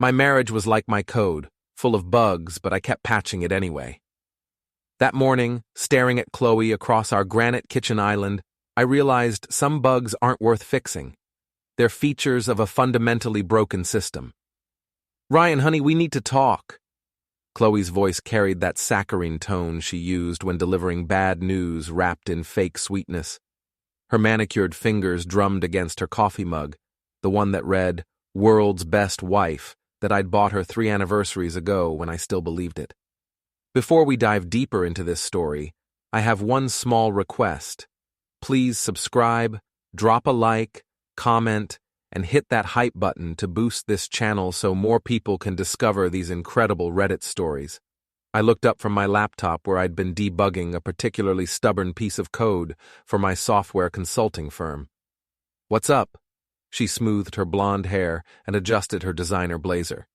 My marriage was like my code, full of bugs, but I kept patching it anyway. That morning, staring at Chloe across our granite kitchen island, I realized some bugs aren't worth fixing. They're features of a fundamentally broken system. Ryan, honey, we need to talk. Chloe's voice carried that saccharine tone she used when delivering bad news wrapped in fake sweetness. Her manicured fingers drummed against her coffee mug, the one that read, "World's Best Wife," that I'd bought her 3 anniversaries ago when I still believed it. Before we dive deeper into this story, I have one small request. Please subscribe, drop a like, comment, and hit that hype button to boost this channel so more people can discover these incredible Reddit stories. I looked up from my laptop where I'd been debugging a particularly stubborn piece of code for my software consulting firm. "What's up?" She smoothed her blonde hair and adjusted her designer blazer.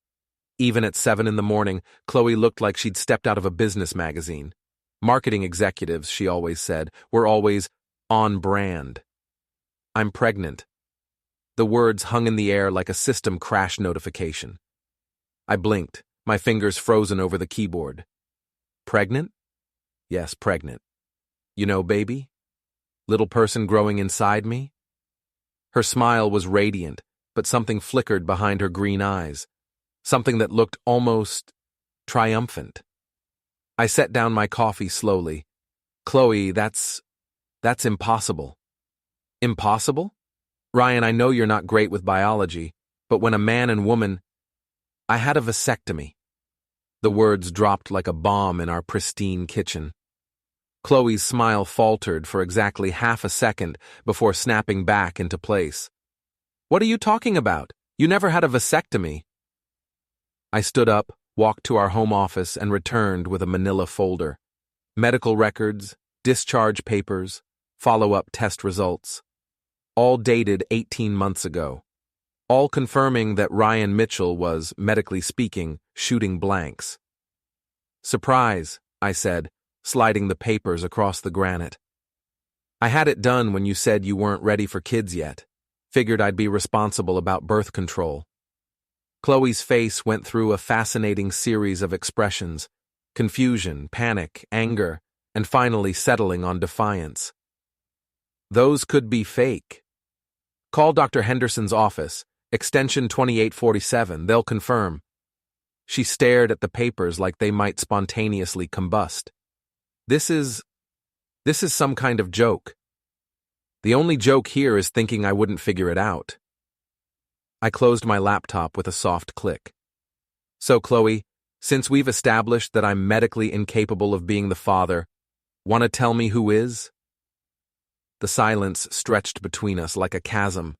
Even at 7 in the morning, Chloe looked like she'd stepped out of a business magazine. Marketing executives, she always said, were always on brand. "I'm pregnant." The words hung in the air like a system crash notification. I blinked, my fingers frozen over the keyboard. "Pregnant?" "Yes, pregnant. You know, baby? Little person growing inside me?" Her smile was radiant, but something flickered behind her green eyes. Something that looked almost triumphant. I set down my coffee slowly. "Chloe, that's impossible." "Impossible? Ryan, I know you're not great with biology, but when a man and woman—" "I had a vasectomy." The words dropped like a bomb in our pristine kitchen. Chloe's smile faltered for exactly half a second before snapping back into place. "What are you talking about? You never had a vasectomy." I stood up, walked to our home office, and returned with a manila folder. Medical records, discharge papers, follow-up test results. All dated 18 months ago. All confirming that Ryan Mitchell was, medically speaking, shooting blanks. "Surprise," I said, sliding the papers across the granite. "I had it done when you said you weren't ready for kids yet. Figured I'd be responsible about birth control." Chloe's face went through a fascinating series of expressions: confusion, panic, anger, and finally settling on defiance. "Those could be fake. Call Dr. Henderson's office, extension 2847, they'll confirm." She stared at the papers like they might spontaneously combust. This is some kind of joke. The only joke here is thinking I wouldn't figure it out." I closed my laptop with a soft click. "So, Chloe, since we've established that I'm medically incapable of being the father, want to tell me who is?" The silence stretched between us like a chasm.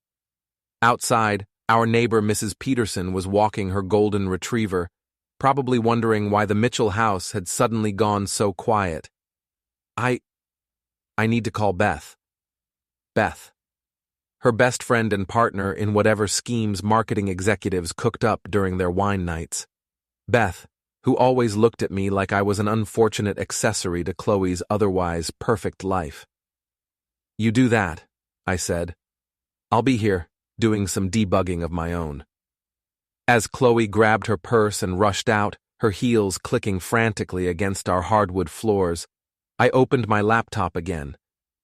Outside, our neighbor Mrs. Peterson was walking her golden retriever, probably wondering why the Mitchell house had suddenly gone so quiet. I need to call Beth. Beth. Her best friend and partner in whatever schemes marketing executives cooked up during their wine nights. Beth, who always looked at me like I was an unfortunate accessory to Chloe's otherwise perfect life. "You do that," I said. "I'll be here, doing some debugging of my own." As Chloe grabbed her purse and rushed out, her heels clicking frantically against our hardwood floors, I opened my laptop again,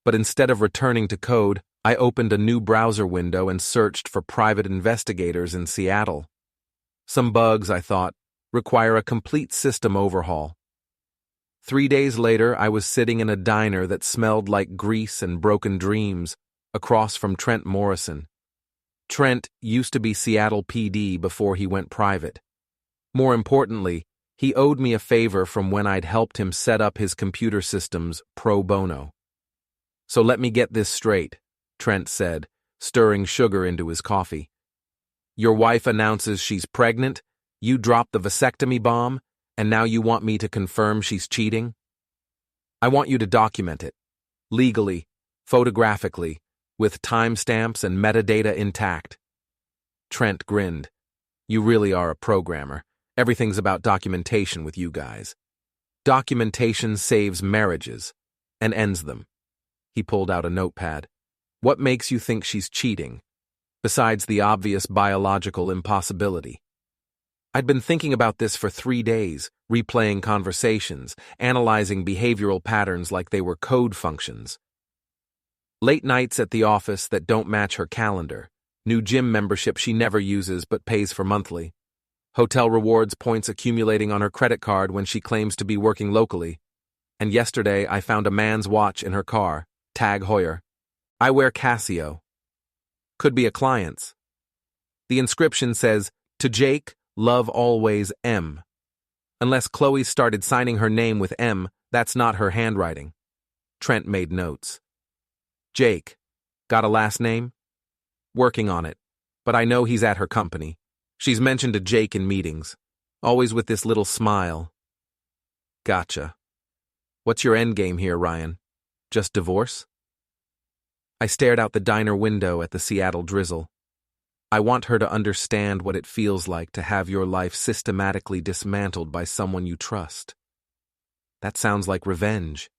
but instead of returning to code, I opened a new browser window and searched for private investigators in Seattle. Some bugs, I thought, require a complete system overhaul. 3 days later, I was sitting in a diner that smelled like grease and broken dreams, across from Trent Morrison. Trent used to be Seattle PD before he went private. More importantly, he owed me a favor from when I'd helped him set up his computer systems pro bono. "So let me get this straight," Trent said, stirring sugar into his coffee. "Your wife announces she's pregnant, you drop the vasectomy bomb, and now you want me to confirm she's cheating? I want you to document it, legally, photographically, with timestamps and metadata intact." Trent grinned. "You really are a programmer. Everything's about documentation with you guys. Documentation saves marriages and ends them." He pulled out a notepad. "What makes you think she's cheating, besides the obvious biological impossibility?" I'd been thinking about this for 3 days, replaying conversations, analyzing behavioral patterns like they were code functions. Late nights at the office that don't match her calendar, new gym membership she never uses but pays for monthly, hotel rewards points accumulating on her credit card when she claims to be working locally, and yesterday I found a man's watch in her car, Tag Heuer. I wear Casio. Could be a client's. The inscription says, "To Jake, love always M." Unless Chloe started signing her name with M, that's not her handwriting. Trent made notes. Jake. Got a last name? Working on it, but I know he's at her company. She's mentioned a Jake in meetings, always with this little smile. Gotcha. What's your endgame here, Ryan? Just divorce? I stared out the diner window at the Seattle drizzle. I want her to understand what it feels like to have your life systematically dismantled by someone you trust. That sounds like revenge.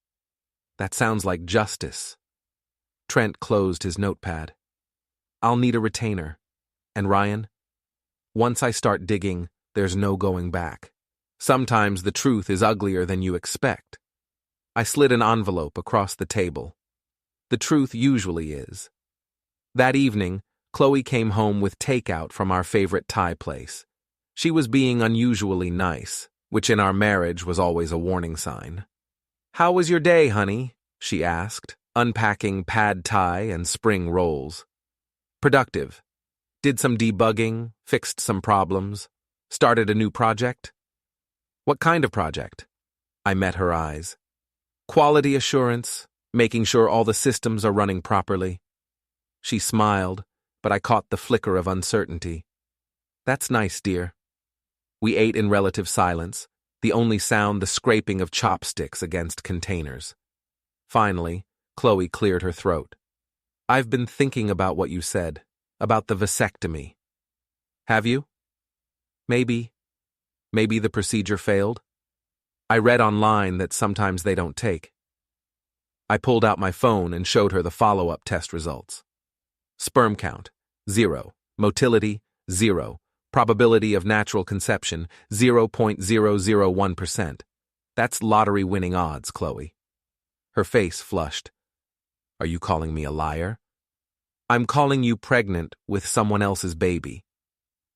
That sounds like justice. Trent closed his notepad. I'll need a retainer. And Ryan? Once I start digging, there's no going back. Sometimes the truth is uglier than you expect. I slid an envelope across the table. The truth usually is. That evening, Chloe came home with takeout from our favorite Thai place. She was being unusually nice, which in our marriage was always a warning sign. How was your day, honey? She asked, unpacking pad thai and spring rolls. Productive. Did some debugging, fixed some problems, started a new project. What kind of project? I met her eyes. Quality assurance, making sure all the systems are running properly. She smiled, but I caught the flicker of uncertainty. That's nice, dear. We ate in relative silence, the only sound the scraping of chopsticks against containers. Finally, Chloe cleared her throat. I've been thinking about what you said, about the vasectomy. Have you? Maybe the procedure failed? I read online that sometimes they don't take. I pulled out my phone and showed her the follow-up test results. Sperm count, 0. Motility, 0. Probability of natural conception, 0.001%. That's lottery-winning odds, Chloe. Her face flushed. Are you calling me a liar? I'm calling you pregnant with someone else's baby.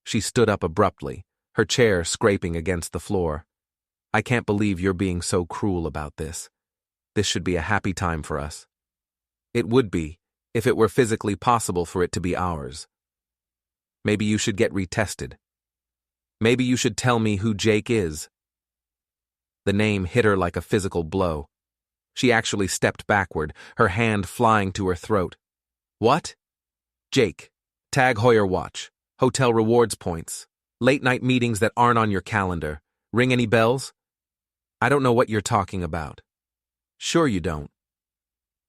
She stood up abruptly, her chair scraping against the floor. I can't believe you're being so cruel about this. This should be a happy time for us. It would be, if it were physically possible for it to be ours. Maybe you should get retested. Maybe you should tell me who Jake is. The name hit her like a physical blow. She actually stepped backward, her hand flying to her throat. What? Jake. Tag Heuer watch. Hotel rewards points. Late-night meetings that aren't on your calendar. Ring any bells? I don't know what you're talking about. Sure you don't.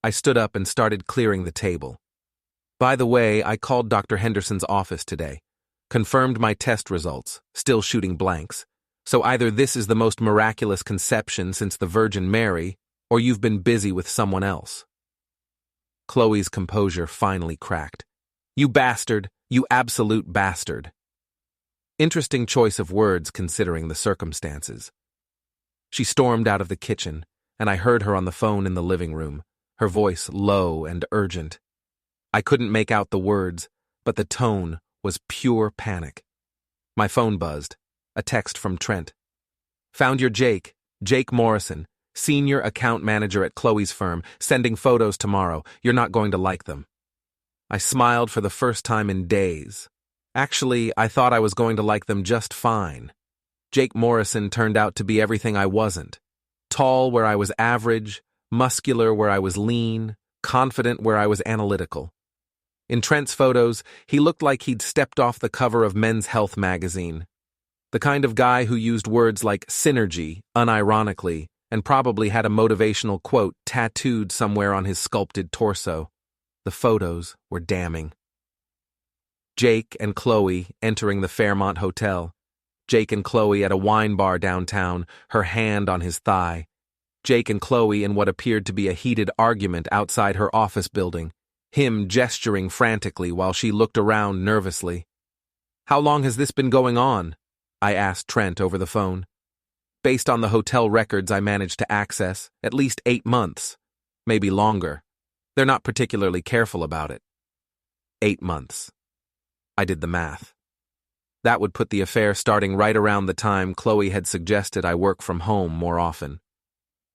I stood up and started clearing the table. By the way, I called Dr. Henderson's office today. Confirmed my test results, still shooting blanks. So either this is the most miraculous conception since the Virgin Mary, or you've been busy with someone else. Chloe's composure finally cracked. You bastard, you absolute bastard. Interesting choice of words considering the circumstances. She stormed out of the kitchen, and I heard her on the phone in the living room, her voice low and urgent. I couldn't make out the words, but the tone was pure panic. My phone buzzed. A text from Trent. Found your Jake Morrison, senior account manager at Chloe's firm, sending photos tomorrow. You're not going to like them. I smiled for the first time in days. Actually, I thought I was going to like them just fine. Jake Morrison turned out to be everything I wasn't. Tall where I was average, muscular where I was lean, confident where I was analytical. In Trent's photos, he looked like he'd stepped off the cover of Men's Health magazine. The kind of guy who used words like synergy, unironically, and probably had a motivational quote tattooed somewhere on his sculpted torso. The photos were damning. Jake and Chloe entering the Fairmont Hotel. Jake and Chloe at a wine bar downtown, her hand on his thigh. Jake and Chloe in what appeared to be a heated argument outside her office building, him gesturing frantically while she looked around nervously. How long has this been going on? I asked Trent over the phone. Based on the hotel records I managed to access, at least 8 months. Maybe longer. They're not particularly careful about it. 8 months. I did the math. That would put the affair starting right around the time Chloe had suggested I work from home more often.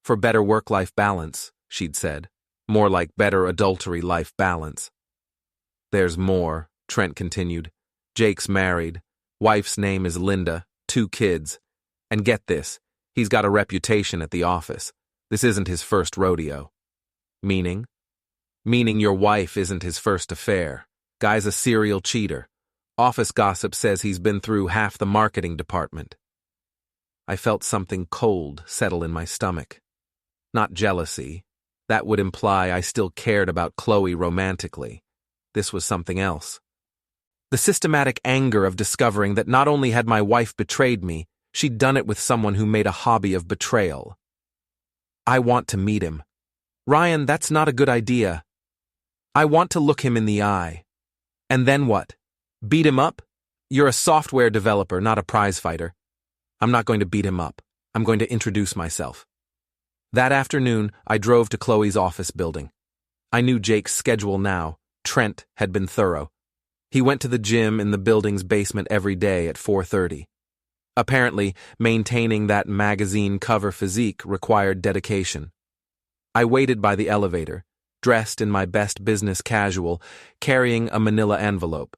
For better work-life balance, she'd said. More like better adultery-life balance. There's more, Trent continued. Jake's married. Wife's name is Linda, 2 kids. And get this, he's got a reputation at the office. This isn't his first rodeo. Meaning? Meaning your wife isn't his first affair. Guy's a serial cheater. Office gossip says he's been through half the marketing department. I felt something cold settle in my stomach. Not jealousy. That would imply I still cared about Chloe romantically. This was something else. The systematic anger of discovering that not only had my wife betrayed me, she'd done it with someone who made a hobby of betrayal. I want to meet him. Ryan, that's not a good idea. I want to look him in the eye. And then what? Beat him up? You're a software developer, not a prize fighter. I'm not going to beat him up. I'm going to introduce myself. That afternoon, I drove to Chloe's office building. I knew Jake's schedule now. Trent had been thorough. He went to the gym in the building's basement every day at 4:30. Apparently, maintaining that magazine cover physique required dedication. I waited by the elevator, dressed in my best business casual, carrying a manila envelope.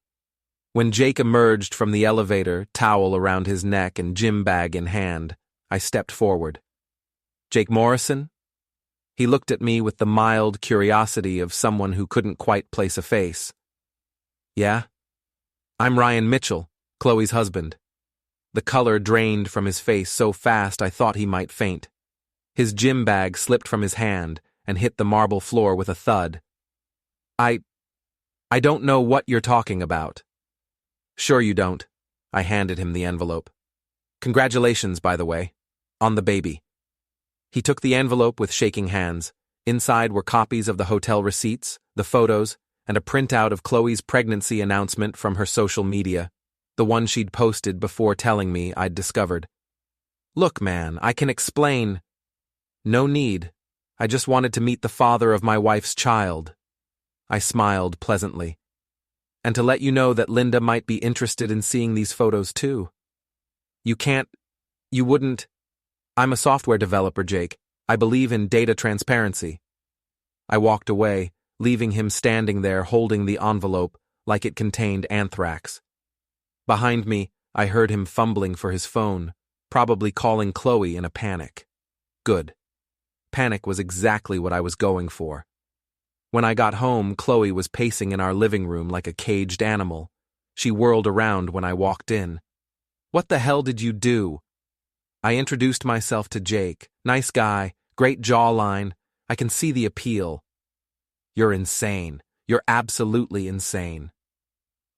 When Jake emerged from the elevator, towel around his neck and gym bag in hand, I stepped forward. Jake Morrison? He looked at me with the mild curiosity of someone who couldn't quite place a face. Yeah? I'm Ryan Mitchell, Chloe's husband. The color drained from his face so fast I thought he might faint. His gym bag slipped from his hand and hit the marble floor with a thud. I don't know what you're talking about. Sure you don't. I handed him the envelope. Congratulations, by the way, on the baby. He took the envelope with shaking hands. Inside were copies of the hotel receipts, the photos, and a printout of Chloe's pregnancy announcement from her social media, the one she'd posted before telling me I'd discovered. Look, man, I can explain. No need. I just wanted to meet the father of my wife's child. I smiled pleasantly. And to let you know that Linda might be interested in seeing these photos too. You wouldn't. I'm a software developer, Jake. I believe in data transparency. I walked away, leaving him standing there holding the envelope like it contained anthrax. Behind me, I heard him fumbling for his phone, probably calling Chloe in a panic. Good. Panic was exactly what I was going for. When I got home, Chloe was pacing in our living room like a caged animal. She whirled around when I walked in. What the hell did you do? I introduced myself to Jake. Nice guy, great jawline. I can see the appeal. You're insane. You're absolutely insane.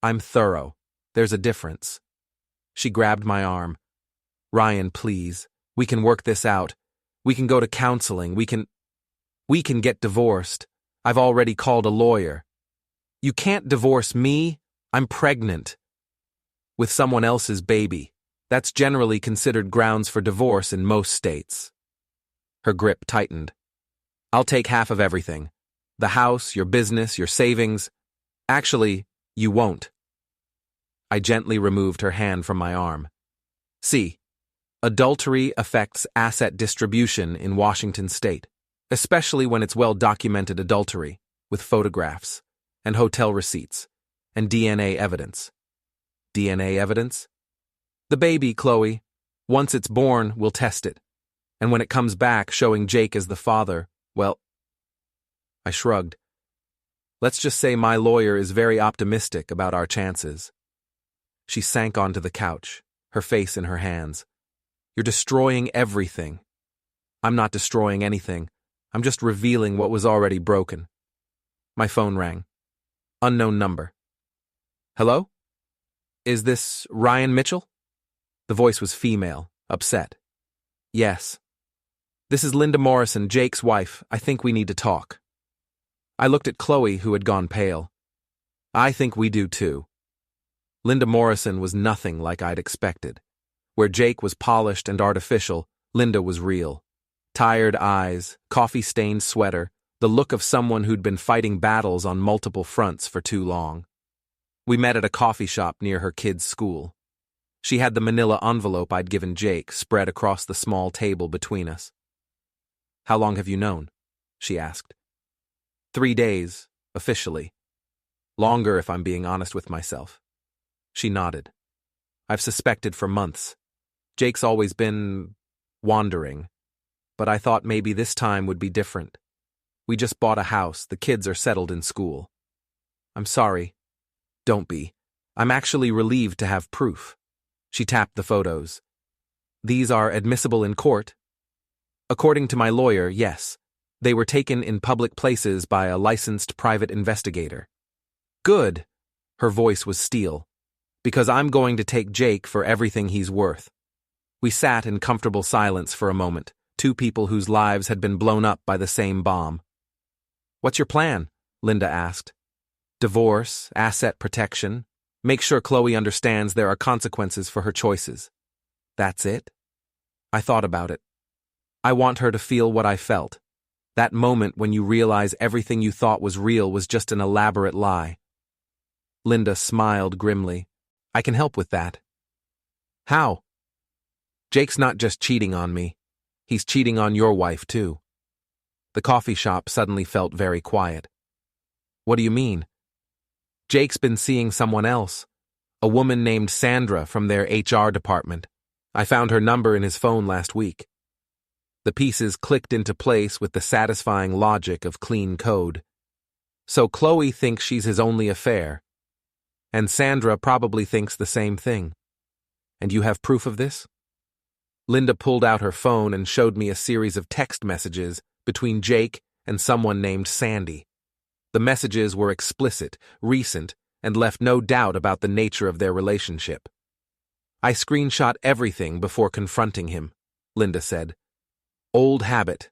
I'm thorough. There's a difference. She grabbed my arm. Ryan, please. We can work this out. We can go to counseling. We can get divorced. I've already called a lawyer. You can't divorce me. I'm pregnant. With someone else's baby. That's generally considered grounds for divorce in most states. Her grip tightened. I'll take half of everything. The house, your business, your savings. Actually, you won't. I gently removed her hand from my arm. See, adultery affects asset distribution in Washington state, especially when it's well-documented adultery, with photographs, and hotel receipts, and DNA evidence. DNA evidence? The baby, Chloe. Once it's born, we'll test it. And when it comes back showing Jake as the father, well... I shrugged. Let's just say my lawyer is very optimistic about our chances. She sank onto the couch, her face in her hands. You're destroying everything. I'm not destroying anything. I'm just revealing what was already broken. My phone rang. Unknown number. Hello? Is this Ryan Mitchell? The voice was female, upset. Yes. This is Linda Morrison, Jake's wife. I think we need to talk. I looked at Chloe, who had gone pale. I think we do too. Linda Morrison was nothing like I'd expected. Where Jake was polished and artificial, Linda was real. Tired eyes, coffee-stained sweater, the look of someone who'd been fighting battles on multiple fronts for too long. We met at a coffee shop near her kids' school. She had the manila envelope I'd given Jake spread across the small table between us. "How long have you known?" she asked. 3 days, officially. Longer if I'm being honest with myself. She nodded. "I've suspected for months. Jake's always been wandering, but I thought maybe this time would be different. We just bought a house, the kids are settled in school." "I'm sorry." "Don't be. I'm actually relieved to have proof." She tapped the photos. "These are admissible in court?" "According to my lawyer, yes. They were taken in public places by a licensed private investigator." "Good." Her voice was steel. "Because I'm going to take Jake for everything he's worth." We sat in comfortable silence for a moment, two people whose lives had been blown up by the same bomb. "What's your plan?" Linda asked. "Divorce, asset protection. Make sure Chloe understands there are consequences for her choices." "That's it?" I thought about it. "I want her to feel what I felt. That moment when you realize everything you thought was real was just an elaborate lie." Linda smiled grimly. "I can help with that." "How?" "Jake's not just cheating on me. He's cheating on your wife, too." The coffee shop suddenly felt very quiet. "What do you mean?" "Jake's been seeing someone else. A woman named Sandra from their HR department. I found her number in his phone last week." The pieces clicked into place with the satisfying logic of clean code. So Chloe thinks she's his only affair. And Sandra probably thinks the same thing. "And you have proof of this?" Linda pulled out her phone and showed me a series of text messages between Jake and someone named Sandy. The messages were explicit, recent, and left no doubt about the nature of their relationship. "I screenshot everything before confronting him," Linda said. "Old habit."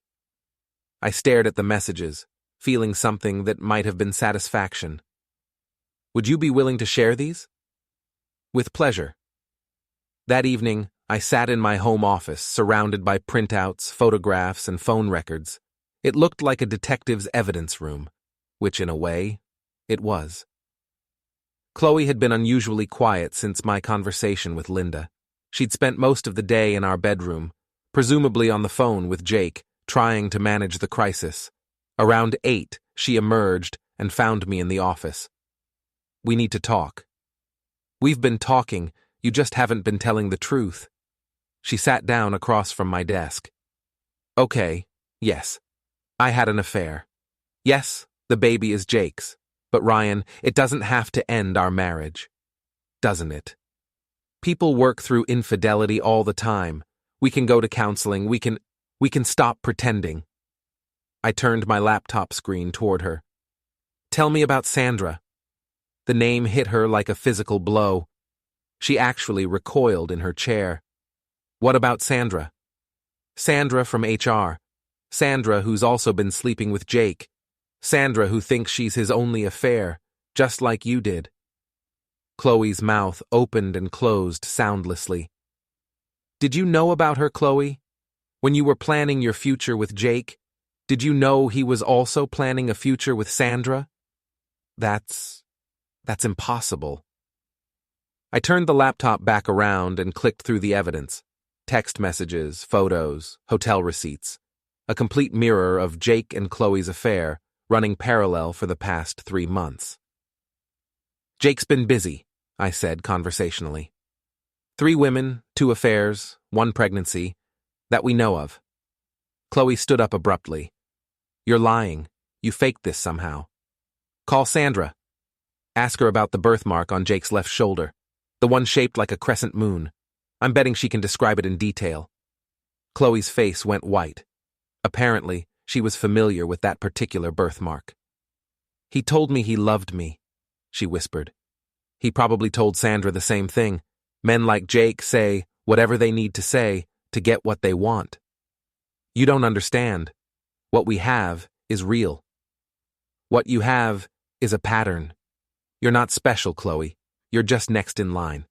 I stared at the messages, feeling something that might have been satisfaction. "Would you be willing to share these?" "With pleasure." That evening, I sat in my home office, surrounded by printouts, photographs, and phone records. It looked like a detective's evidence room, which in a way, it was. Chloe had been unusually quiet since my conversation with Linda. She'd spent most of the day in our bedroom, presumably on the phone with Jake, trying to manage the crisis. Around 8, she emerged and found me in the office. "We need to talk." "We've been talking, you just haven't been telling the truth." She sat down across from my desk. "Okay, yes. I had an affair. Yes, the baby is Jake's. But Ryan, it doesn't have to end our marriage. Doesn't it? People work through infidelity all the time. We can go to counseling, we can stop pretending." I turned my laptop screen toward her. "Tell me about Sandra." The name hit her like a physical blow. She actually recoiled in her chair. "What about Sandra?" "Sandra from HR. Sandra who's also been sleeping with Jake. Sandra who thinks she's his only affair, just like you did." Chloe's mouth opened and closed soundlessly. "Did you know about her, Chloe? When you were planning your future with Jake, did you know he was also planning a future with Sandra?" That's impossible." I turned the laptop back around and clicked through the evidence. Text messages, photos, hotel receipts. A complete mirror of Jake and Chloe's affair, running parallel for the past 3 months. "Jake's been busy," I said conversationally. 3 women, 2 affairs, 1 pregnancy, that we know of. Chloe stood up abruptly. "You're lying. You faked this somehow. Call Sandra. Ask her about the birthmark on Jake's left shoulder, the one shaped like a crescent moon. I'm betting she can describe it in detail." Chloe's face went white. Apparently, she was familiar with that particular birthmark. "He told me he loved me," she whispered. "He probably told Sandra the same thing. Men like Jake say whatever they need to say to get what they want. You don't understand. What we have is real. What you have is a pattern. You're not special, Chloe. You're just next in line."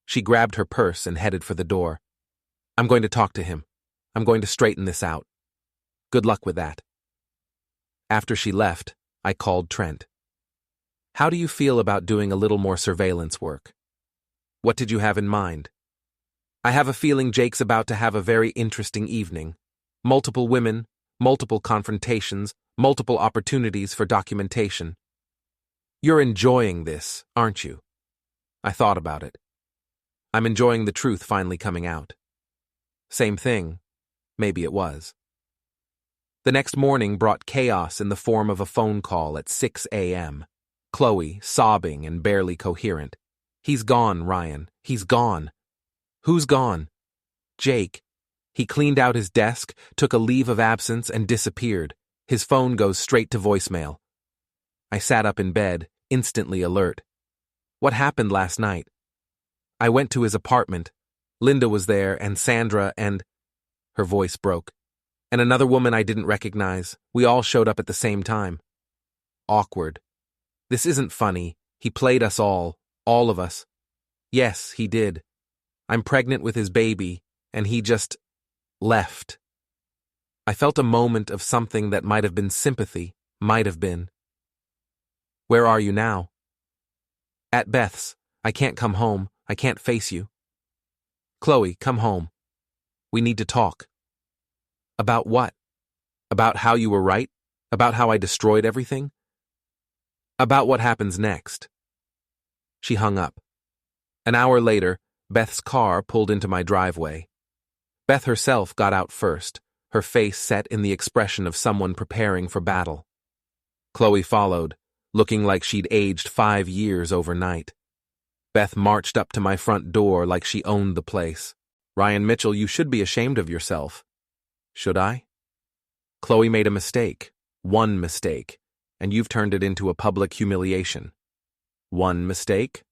She grabbed her purse and headed for the door. I'm going to talk to him. I'm going to straighten this out. Good luck with that. After she left, I called Trent. How do you feel about doing a little more surveillance work? What did you have in mind? I have a feeling Jake's about to have a very interesting evening. Multiple women, multiple confrontations, multiple opportunities for documentation. You're enjoying this, aren't you? I thought about it. I'm enjoying the truth finally coming out. Same thing. Maybe it was. The next morning brought chaos in the form of a phone call at 6 a.m. Chloe, sobbing and barely coherent. He's gone, Ryan. He's gone. Who's gone? Jake. He cleaned out his desk, took a leave of absence, and disappeared. His phone goes straight to voicemail. I sat up in bed, instantly alert. What happened last night? I went to his apartment. Linda was there, and Sandra, and... Her voice broke. And another woman I didn't recognize. We all showed up at the same time. Awkward. This isn't funny. He played us all of us. Yes, he did. I'm pregnant with his baby, and he just left. I felt a moment of something that might have been sympathy, might have been. Where are you now? At Beth's. I can't come home. I can't face you. Chloe, come home. We need to talk. About what? About how you were right? About how I destroyed everything? About what happens next. She hung up. An hour later, Beth's car pulled into my driveway. Beth herself got out first, her face set in the expression of someone preparing for battle. Chloe followed, looking like she'd aged 5 years overnight. Beth marched up to my front door like she owned the place. Ryan Mitchell, you should be ashamed of yourself. Should I? Chloe made a mistake, one mistake, and you've turned it into a public humiliation. One mistake?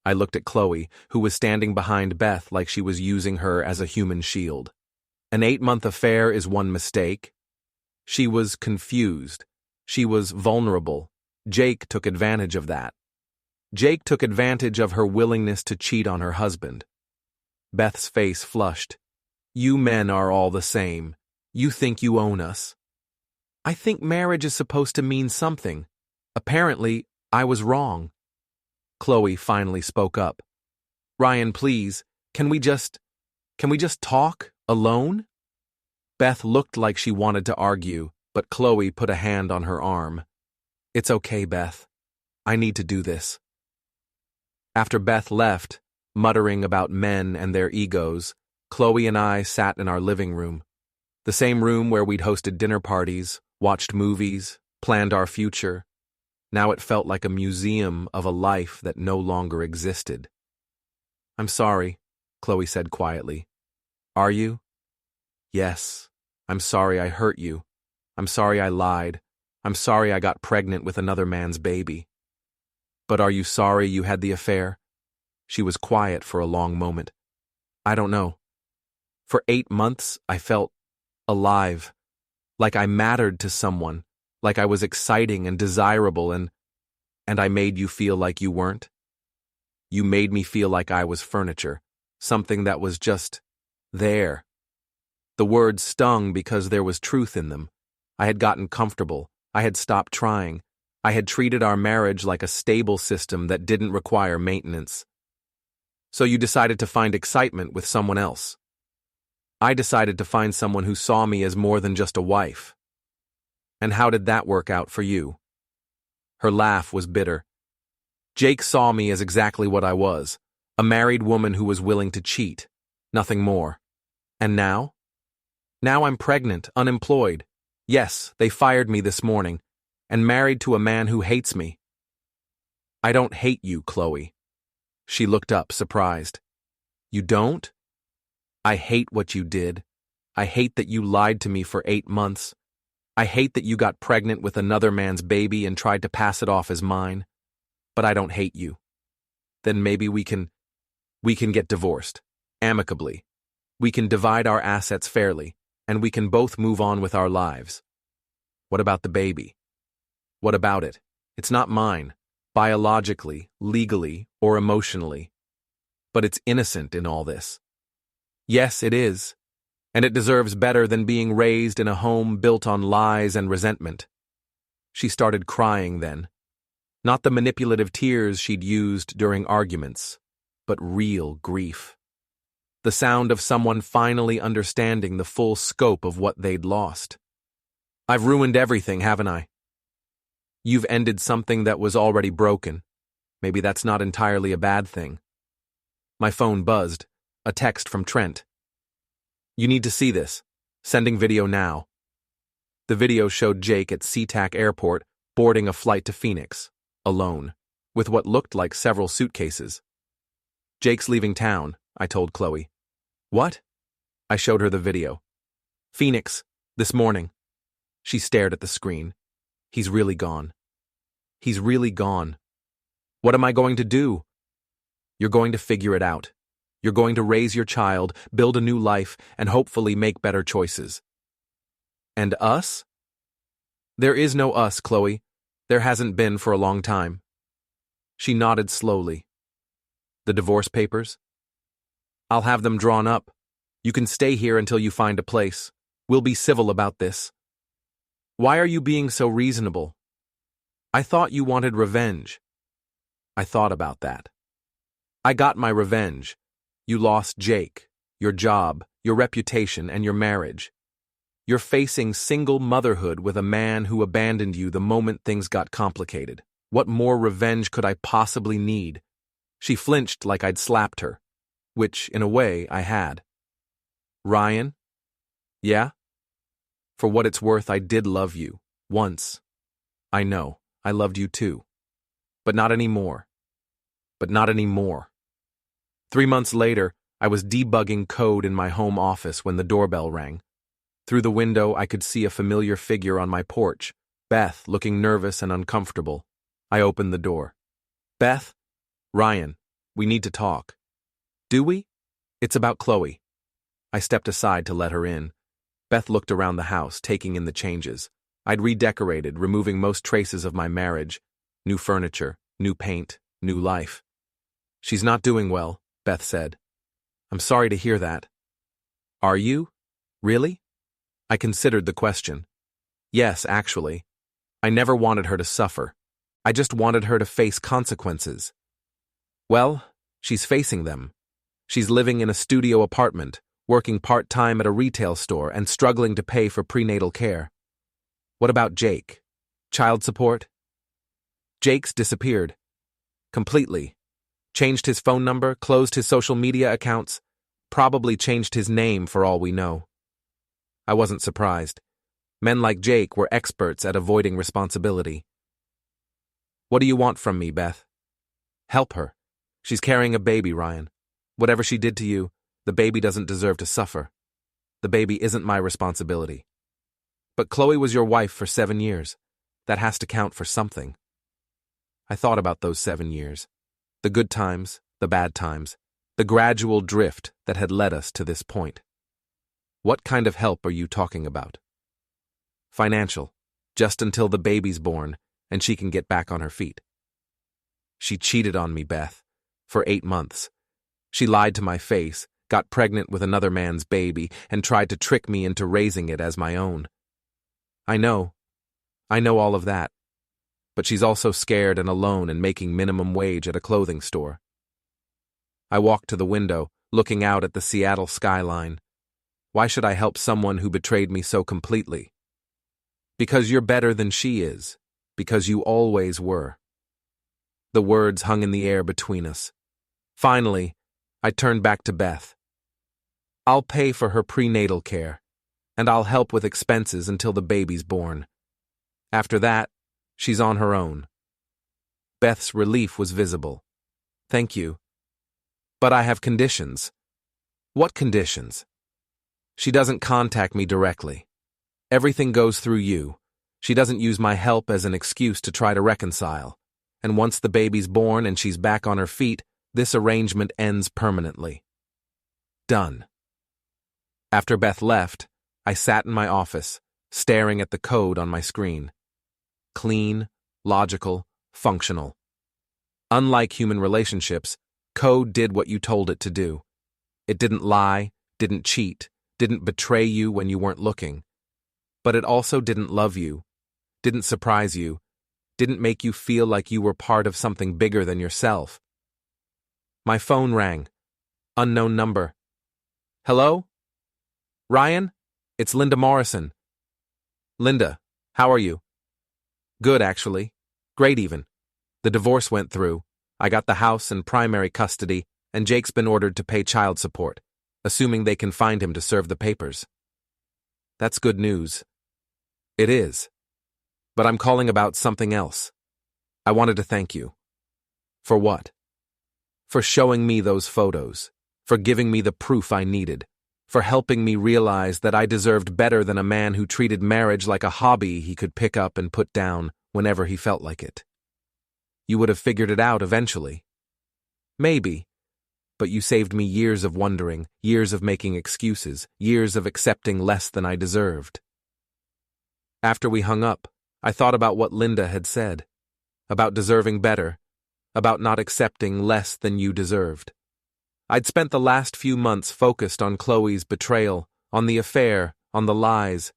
I looked at Chloe, who was standing behind Beth like she was using her as a human shield. An 8-month affair is one mistake. She was confused. She was vulnerable. Jake took advantage of that. Jake took advantage of her willingness to cheat on her husband. Beth's face flushed. You men are all the same. You think you own us. I think marriage is supposed to mean something. Apparently, I was wrong. Chloe finally spoke up. Ryan, please, can we just talk, alone? Beth looked like she wanted to argue, but Chloe put a hand on her arm. It's okay, Beth. I need to do this. After Beth left, muttering about men and their egos, Chloe and I sat in our living room. The same room where we'd hosted dinner parties, watched movies, planned our future. Now it felt like a museum of a life that no longer existed. I'm sorry, Chloe said quietly. Are you? Yes. I'm sorry I hurt you. I'm sorry I lied. I'm sorry I got pregnant with another man's baby. But are you sorry you had the affair? She was quiet for a long moment. I don't know. For 8 months, I felt alive. Like I mattered to someone. Like I was exciting and desirable and I made you feel like you weren't? You made me feel like I was furniture. Something that was just there. The words stung because there was truth in them. I had gotten comfortable. I had stopped trying. I had treated our marriage like a stable system that didn't require maintenance. So you decided to find excitement with someone else. I decided to find someone who saw me as more than just a wife. And how did that work out for you? Her laugh was bitter. Jake saw me as exactly what I was, a married woman who was willing to cheat. Nothing more. And now? Now I'm pregnant, unemployed. Yes, they fired me this morning, and married to a man who hates me. I don't hate you, Chloe. She looked up, surprised. You don't? I hate what you did. I hate that you lied to me for 8 months. I hate that you got pregnant with another man's baby and tried to pass it off as mine. But I don't hate you. Then maybe we can get divorced, amicably. We can divide our assets fairly, and we can both move on with our lives. What about the baby? What about it? It's not mine, biologically, legally, or emotionally. but it's innocent in all this. Yes, it is, and it deserves better than being raised in a home built on lies and resentment. She started crying then. Not the manipulative tears she'd used during arguments, but real grief. The sound of someone finally understanding the full scope of what they'd lost. I've ruined everything, haven't I? You've ended something that was already broken. Maybe that's not entirely a bad thing. My phone buzzed. A text from Trent. You need to see this. Sending video now. The video showed Jake at SeaTac Airport boarding a flight to Phoenix, alone, with what looked like several suitcases. Jake's leaving town, I told Chloe. What? I showed her the video. Phoenix, this morning. She stared at the screen. He's really gone. He's really gone. What am I going to do? You're going to figure it out. You're going to raise your child, build a new life, and hopefully make better choices. And us? There is no us, Chloe. There hasn't been for a long time. She nodded slowly. The divorce papers? I'll have them drawn up. You can stay here until you find a place. We'll be civil about this. Why are you being so reasonable? I thought you wanted revenge. I thought about that. I got my revenge. You lost Jake, your job, your reputation, and your marriage. You're facing single motherhood with a man who abandoned you the moment things got complicated. What more revenge could I possibly need? She flinched like I'd slapped her, which, in a way, I had. Ryan? Yeah? For what it's worth, I did love you. Once. I know, I loved you too. But not anymore. But not anymore. 3 months later, I was debugging code in my home office when the doorbell rang. Through the window, I could see a familiar figure on my porch, Beth, looking nervous and uncomfortable. I opened the door. Beth? Ryan, we need to talk. Do we? It's about Chloe. I stepped aside to let her in. Beth looked around the house, taking in the changes. I'd redecorated, removing most traces of my marriage. New furniture, new paint, new life. She's not doing well, Beth said. I'm sorry to hear that. Are you? Really? I considered the question. Yes, actually. I never wanted her to suffer. I just wanted her to face consequences. Well, she's facing them. She's living in a studio apartment, working part-time at a retail store, and struggling to pay for prenatal care. What about Jake? Child support? Jake's disappeared. Completely. Changed his phone number, closed his social media accounts, probably changed his name for all we know. I wasn't surprised. Men like Jake were experts at avoiding responsibility. What do you want from me, Beth? Help her. She's carrying a baby, Ryan. Whatever she did to you, the baby doesn't deserve to suffer. The baby isn't my responsibility. But Chloe was your wife for 7 years. That has to count for something. I thought about those 7 years. The good times, the bad times, the gradual drift that had led us to this point. What kind of help are you talking about? Financial, just until the baby's born and she can get back on her feet. She cheated on me, Beth, for 8 months. She lied to my face, got pregnant with another man's baby, and tried to trick me into raising it as my own. I know all of that. But she's also scared and alone and making minimum wage at a clothing store. I walked to the window, looking out at the Seattle skyline. Why should I help someone who betrayed me so completely? Because you're better than she is. Because you always were. The words hung in the air between us. Finally, I turned back to Beth. I'll pay for her prenatal care, and I'll help with expenses until the baby's born. After that, she's on her own. Beth's relief was visible. Thank you. But I have conditions. What conditions? She doesn't contact me directly. Everything goes through you. She doesn't use my help as an excuse to try to reconcile. And once the baby's born and she's back on her feet, this arrangement ends permanently. Done. After Beth left, I sat in my office, staring at the code on my screen. Clean, logical, functional. Unlike human relationships, Code did what you told it to do. It didn't lie, didn't cheat, didn't betray you when you weren't looking. But it also didn't love you, didn't surprise you, didn't make you feel like you were part of something bigger than yourself. My phone rang. Unknown number. Hello? Ryan? It's Linda Morrison. Linda, how are you? Good, actually. Great, even. The divorce went through. I got the house in primary custody, and Jake's been ordered to pay child support, assuming they can find him to serve the papers. That's good news. It is. But I'm calling about something else. I wanted to thank you. For what? For showing me those photos, for giving me the proof I needed, for helping me realize that I deserved better than a man who treated marriage like a hobby he could pick up and put down whenever he felt like it. You would have figured it out eventually. Maybe. But you saved me years of wondering, years of making excuses, years of accepting less than I deserved. After we hung up, I thought about what Linda had said, about deserving better, about not accepting less than you deserved. I'd spent the last few months focused on Chloe's betrayal, on the affair, on the lies.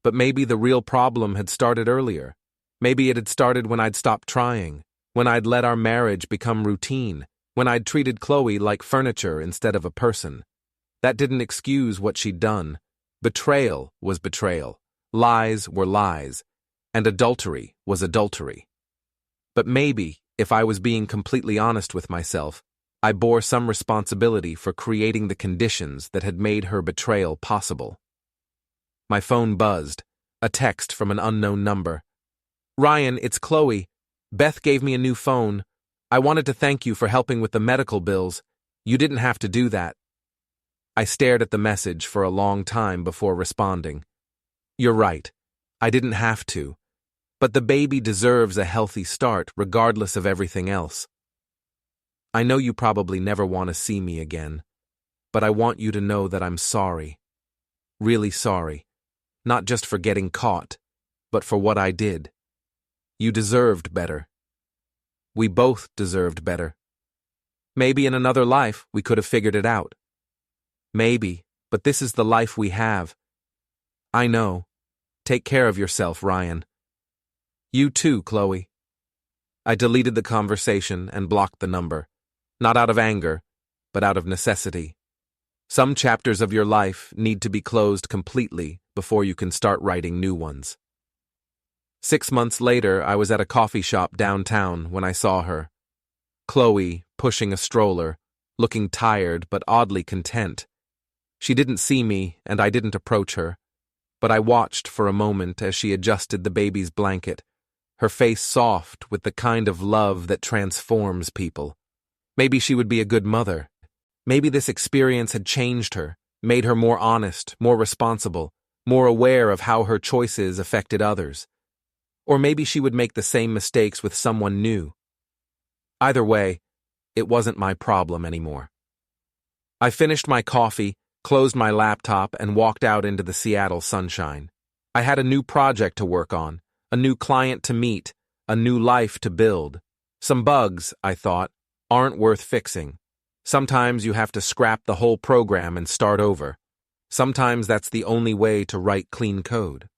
But maybe the real problem had started earlier. Maybe it had started when I'd stopped trying, when I'd let our marriage become routine, when I'd treated Chloe like furniture instead of a person. That didn't excuse what she'd done. Betrayal was betrayal. Lies were lies. And adultery was adultery. But maybe, if I was being completely honest with myself, I bore some responsibility for creating the conditions that had made her betrayal possible. My phone buzzed. A text from an unknown number. Ryan, it's Chloe. Beth gave me a new phone. I wanted to thank you for helping with the medical bills. You didn't have to do that. I stared at the message for a long time before responding. You're right. I didn't have to. But the baby deserves a healthy start regardless of everything else. I know you probably never want to see me again, but I want you to know that I'm sorry. Really sorry. Not just for getting caught, but for what I did. You deserved better. We both deserved better. Maybe in another life we could have figured it out. Maybe, but this is the life we have. I know. Take care of yourself, Ryan. You too, Chloe. I deleted the conversation and blocked the number. Not out of anger, but out of necessity. Some chapters of your life need to be closed completely before you can start writing new ones. 6 months later, I was at a coffee shop downtown when I saw her. Chloe, pushing a stroller, looking tired but oddly content. She didn't see me, and I didn't approach her. But I watched for a moment as she adjusted the baby's blanket, her face soft with the kind of love that transforms people. Maybe she would be a good mother. Maybe this experience had changed her, made her more honest, more responsible, more aware of how her choices affected others. Or maybe she would make the same mistakes with someone new. Either way, it wasn't my problem anymore. I finished my coffee, closed my laptop, and walked out into the Seattle sunshine. I had a new project to work on, a new client to meet, a new life to build. Some bugs, I thought, aren't worth fixing. Sometimes you have to scrap the whole program and start over. Sometimes that's the only way to write clean code.